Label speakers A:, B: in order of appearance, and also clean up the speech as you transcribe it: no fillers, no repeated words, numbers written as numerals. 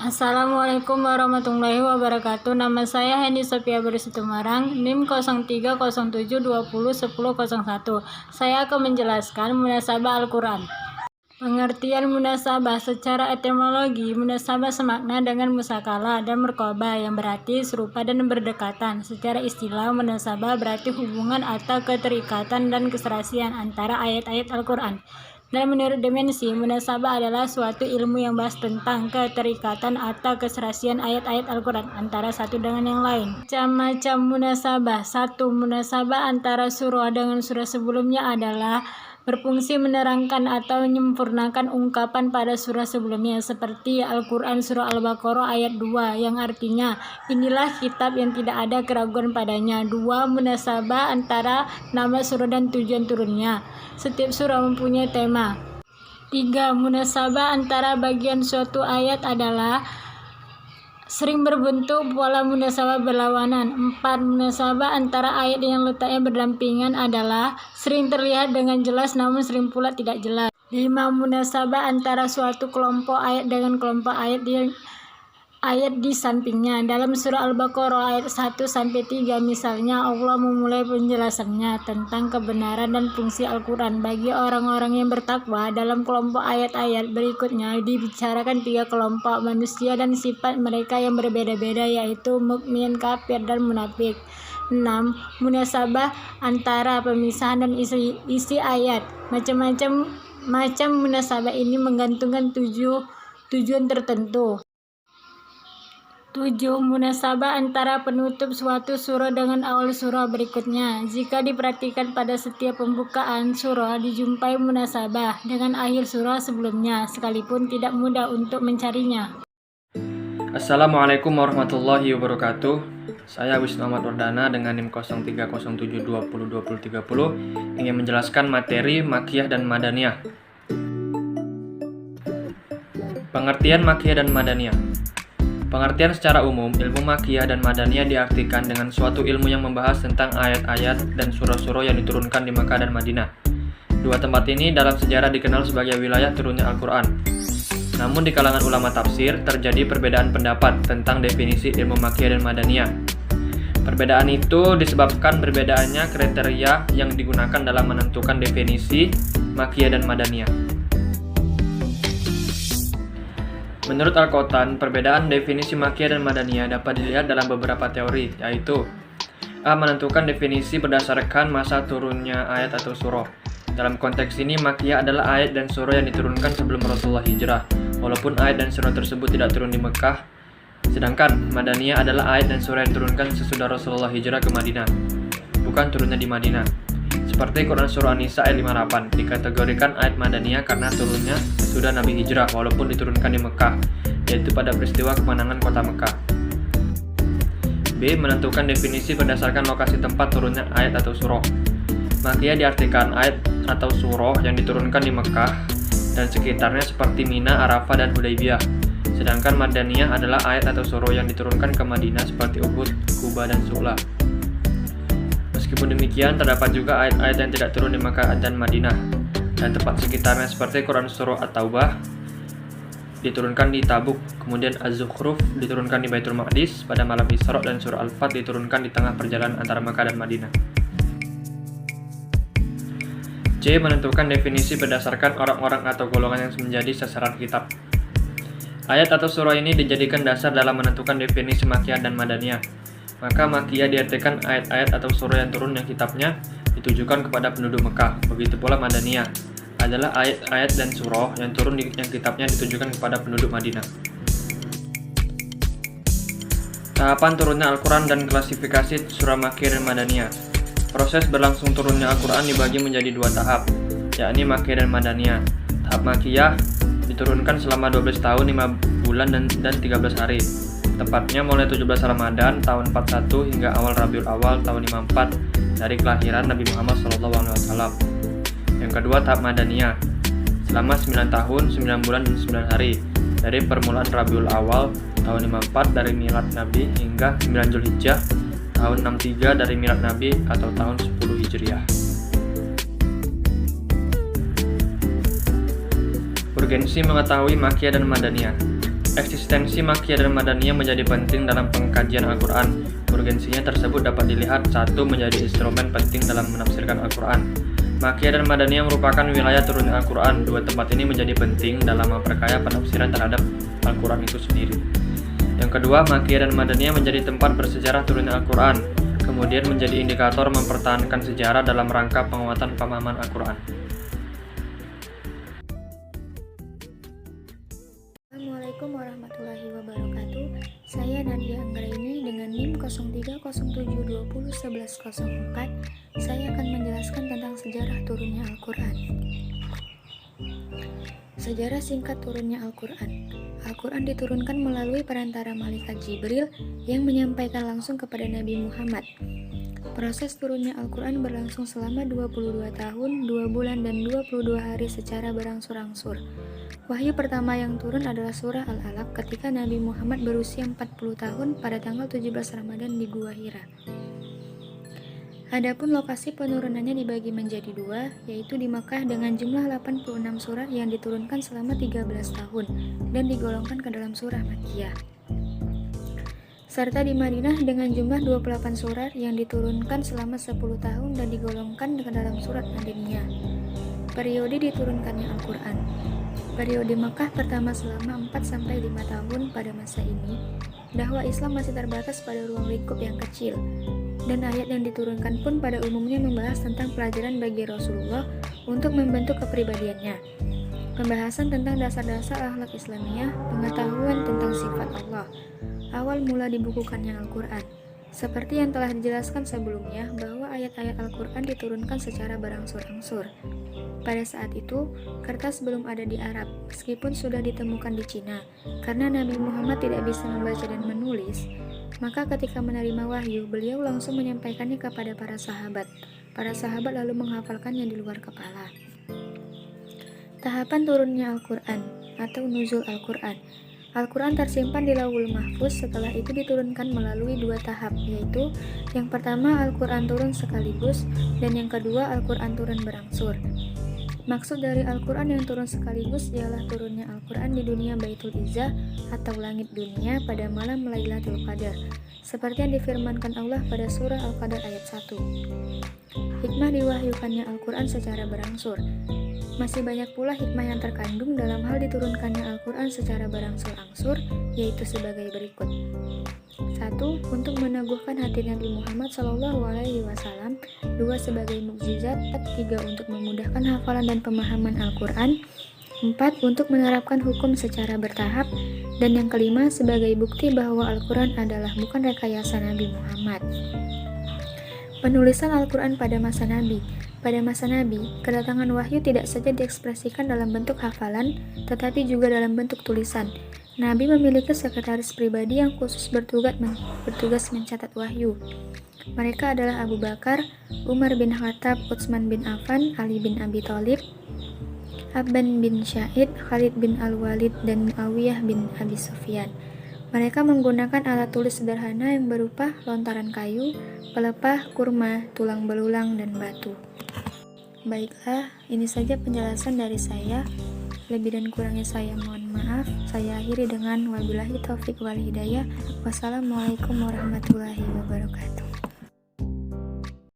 A: Assalamualaikum warahmatullahi wabarakatuh. Nama saya Hendy Sophia Bersitumorang, NIM 0307201001. Saya akan menjelaskan munasabah Al-Quran. Pengertian munasabah secara etimologi, munasabah semakna dengan musakalah dan merkobah yang berarti serupa dan berdekatan. Secara istilah, munasabah berarti hubungan atau keterikatan dan keserasian antara ayat-ayat Al-Quran. Dan menurut dimensi, munasabah adalah suatu ilmu yang bahas tentang keterikatan atau keserasian ayat-ayat Al-Quran antara satu dengan yang lain. Macam-macam munasabah. 1. Munasabah antara surah dengan surah sebelumnya adalah berfungsi menerangkan atau menyempurnakan ungkapan pada surah sebelumnya, seperti Al-Quran surah Al-Baqarah ayat 2 yang artinya inilah kitab yang tidak ada keraguan padanya. 2. Munasabah antara nama surah dan tujuan turunnya. Setiap surah mempunyai tema. 3. Munasabah antara bagian suatu ayat adalah sering berbentuk pola munasabah berlawanan. 4. Munasabah antara ayat yang letaknya berdampingan adalah sering terlihat dengan jelas namun sering pula tidak jelas. 5. Munasabah antara suatu kelompok ayat dengan kelompok ayat di sampingnya. Dalam surah Al-Baqarah ayat 1-3 misalnya, Allah memulai penjelasannya tentang kebenaran dan fungsi Al-Quran bagi orang-orang yang bertakwa. Dalam kelompok ayat-ayat berikutnya dibicarakan 3 kelompok manusia dan sifat mereka yang berbeda-beda, yaitu mukmin, kafir, dan munafik. 6. Munasabah antara pemisahan dan isi ayat. Macam munasabah ini menggantungkan tujuan tertentu. 7. Munasabah antara penutup suatu surah dengan awal surah berikutnya. Jika diperhatikan pada setiap pembukaan surah dijumpai munasabah dengan akhir surah sebelumnya, sekalipun tidak mudah untuk mencarinya.
B: Assalamualaikum warahmatullahi wabarakatuh. Saya Wisnu Ahmad Wardana dengan NIM 0307202030 ingin menjelaskan materi Makkiyah dan Madaniyah. Pengertian Makkiyah dan Madaniyah. Pengertian secara umum, ilmu Makkiyah dan Madaniyah diartikan dengan suatu ilmu yang membahas tentang ayat-ayat dan surah-surah yang diturunkan di Makkah dan Madinah. Dua tempat ini dalam sejarah dikenal sebagai wilayah turunnya Al-Quran. Namun di kalangan ulama tafsir terjadi perbedaan pendapat tentang definisi ilmu Makkiyah dan Madaniyah. Perbedaan itu disebabkan perbedaannya kriteria yang digunakan dalam menentukan definisi Makkiyah dan Madaniyah. Menurut Al-Qotan, perbedaan definisi Makkiyah dan Madaniyah dapat dilihat dalam beberapa teori, yaitu A. Menentukan definisi berdasarkan masa turunnya ayat atau surah. Dalam konteks ini, Makkiyah adalah ayat dan surah yang diturunkan sebelum Rasulullah hijrah, walaupun ayat dan surah tersebut tidak turun di Mekah. Sedangkan Madaniyah adalah ayat dan surah yang diturunkan sesudah Rasulullah hijrah ke Madinah, bukan turunnya di Madinah. Seperti Quran Surah An-Nisa ayat 58 dikategorikan ayat Madaniyah karena turunnya sudah Nabi hijrah walaupun diturunkan di Mekah, yaitu pada peristiwa kemenangan kota Mekah. B. Menentukan definisi berdasarkan lokasi tempat turunnya ayat atau surah. Makkiyah diartikan ayat atau surah yang diturunkan di Mekah dan sekitarnya seperti Mina, Arafah, dan Hudaybiyah. Sedangkan Madaniyah adalah ayat atau surah yang diturunkan ke Madinah seperti Uhud, Quba, dan Su'la. Meskipun demikian, terdapat juga ayat-ayat yang tidak turun di Makkah dan Madinah dan tempat sekitarnya seperti Quran Surah At-Taubah diturunkan di Tabuk, kemudian Az-Zukhruf diturunkan di Baitul Maqdis pada malam Isra, dan Surah Al-Fat diturunkan di tengah perjalanan antara Makkah dan Madinah. C. Menentukan definisi berdasarkan orang-orang atau golongan yang menjadi sasaran kitab. Ayat atau surah ini dijadikan dasar dalam menentukan definisi Makkiyah dan Madaniyah. Maka Makkiyah diartikan ayat-ayat atau surah yang turun yang kitabnya ditujukan kepada penduduk Mekah. Begitu pula Madaniyah adalah ayat-ayat dan surah yang turun yang kitabnya ditujukan kepada penduduk Madinah. Tahapan turunnya Al-Quran dan klasifikasi surah Makkiyah dan Madaniyah. Proses berlangsung turunnya Al-Quran dibagi menjadi 2 tahap, yakni Makkiyah dan Madaniyah. Tahap Makkiyah diturunkan selama 12 tahun, 5 bulan dan 13 hari. Tepatnya mulai 17 Ramadan tahun 41 hingga awal Rabiul Awal tahun 54 dari kelahiran Nabi Muhammad SAW. Yang kedua, tahap Madaniyah selama 9 tahun, 9 bulan dan 9 hari dari permulaan Rabiul Awal tahun 54 dari milad Nabi hingga 9 Zulhijjah tahun 63 dari milad Nabi atau tahun 10 Hijriah. Urgensi mengetahui Makkiyah dan Madaniyah. Eksistensi Makkiyah dan Madaniyah menjadi penting dalam pengkajian Al-Quran. Urgensinya tersebut dapat dilihat satu menjadi instrumen penting dalam menafsirkan Al-Quran. Makkiyah dan Madaniyah merupakan wilayah turunnya Al-Quran. Dua tempat ini menjadi penting dalam memperkaya penafsiran terhadap Al-Quran itu sendiri. Yang kedua, Makkiyah dan Madaniyah menjadi tempat bersejarah turunnya Al-Quran, kemudian menjadi indikator mempertahankan sejarah dalam rangka penguatan pemahaman Al-Quran.
C: Assalamualaikum warahmatullahi wabarakatuh. Saya Nadia Anggraini dengan NIM 0307201104. Saya akan menjelaskan tentang sejarah turunnya Al-Quran. Sejarah singkat turunnya Al-Quran. Al-Quran diturunkan melalui perantara malaikat Jibril yang menyampaikan langsung kepada Nabi Muhammad. Proses turunnya Al-Quran berlangsung selama 22 tahun, 2 bulan, dan 22 hari secara berangsur-angsur. Wahyu pertama yang turun adalah surah Al-Alaq ketika Nabi Muhammad berusia 40 tahun pada tanggal 17 Ramadan di Gua Hira. Adapun lokasi penurunannya dibagi menjadi dua, yaitu di Makkah dengan jumlah 86 surat yang diturunkan selama 13 tahun dan digolongkan ke dalam surah Makkiyah. Serta di Madinah dengan jumlah 28 surat yang diturunkan selama 10 tahun dan digolongkan ke dalam surat Madaniyah. Periode diturunkannya Al-Quran. Periode Makkah pertama selama 4-5 tahun. Pada masa ini, dakwah Islam masih terbatas pada ruang lingkup yang kecil, dan ayat yang diturunkan pun pada umumnya membahas tentang pelajaran bagi Rasulullah untuk membentuk kepribadiannya, pembahasan tentang dasar-dasar akhlak Islamiyah, pengetahuan tentang sifat Allah. Awal mula dibukukannya Al-Quran. Seperti yang telah dijelaskan sebelumnya, bahwa ayat-ayat Al-Quran diturunkan secara berangsur-angsur. Pada saat itu, kertas belum ada di Arab, meskipun sudah ditemukan di Cina. Karena Nabi Muhammad tidak bisa membaca dan menulis, maka ketika menerima wahyu, beliau langsung menyampaikannya kepada para sahabat. Para sahabat lalu menghafalkannya di luar kepala. Tahapan turunnya Al-Quran atau nuzul Al-Quran. Al-Quran tersimpan di Lauhul Mahfuz, setelah itu diturunkan melalui 2 tahap, yaitu yang pertama Al-Quran turun sekaligus, dan yang kedua Al-Quran turun berangsur. Maksud dari Al-Quran yang turun sekaligus ialah turunnya Al-Quran di dunia Baitul Izzah atau langit dunia pada malam Lailatul Qadar, seperti yang difirmankan Allah pada surah Al-Qadar ayat 1. Hikmah diwahyukannya Al-Quran secara berangsur. Masih banyak pula hikmah yang terkandung dalam hal diturunkannya Al-Quran secara berangsur-angsur, yaitu sebagai berikut. 1. Untuk meneguhkan hati Nabi Muhammad SAW. 2. Sebagai mukjizat. 3. Untuk memudahkan hafalan dan pemahaman Al-Quran. 4. Untuk menerapkan hukum secara bertahap. Dan yang kelima, sebagai bukti bahwa Al-Quran adalah bukan rekayasa Nabi Muhammad. Penulisan Al-Quran pada masa Nabi. Pada masa Nabi, kedatangan wahyu tidak saja diekspresikan dalam bentuk hafalan, tetapi juga dalam bentuk tulisan. Nabi memiliki sekretaris pribadi yang khusus bertugas mencatat wahyu. Mereka adalah Abu Bakar, Umar bin Khattab, Utsman bin Affan, Ali bin Abi Thalib, Abban bin Syahid, Khalid bin Al-Walid, dan Muawiyah bin Abi Sufyan. Mereka menggunakan alat tulis sederhana yang berupa lontaran kayu, pelepah, kurma, tulang belulang, dan batu. Baiklah, ini saja penjelasan dari saya. Lebih dan kurangnya saya mohon maaf. Saya akhiri dengan wabillahi taufik wal hidayah. Wassalamualaikum warahmatullahi wabarakatuh.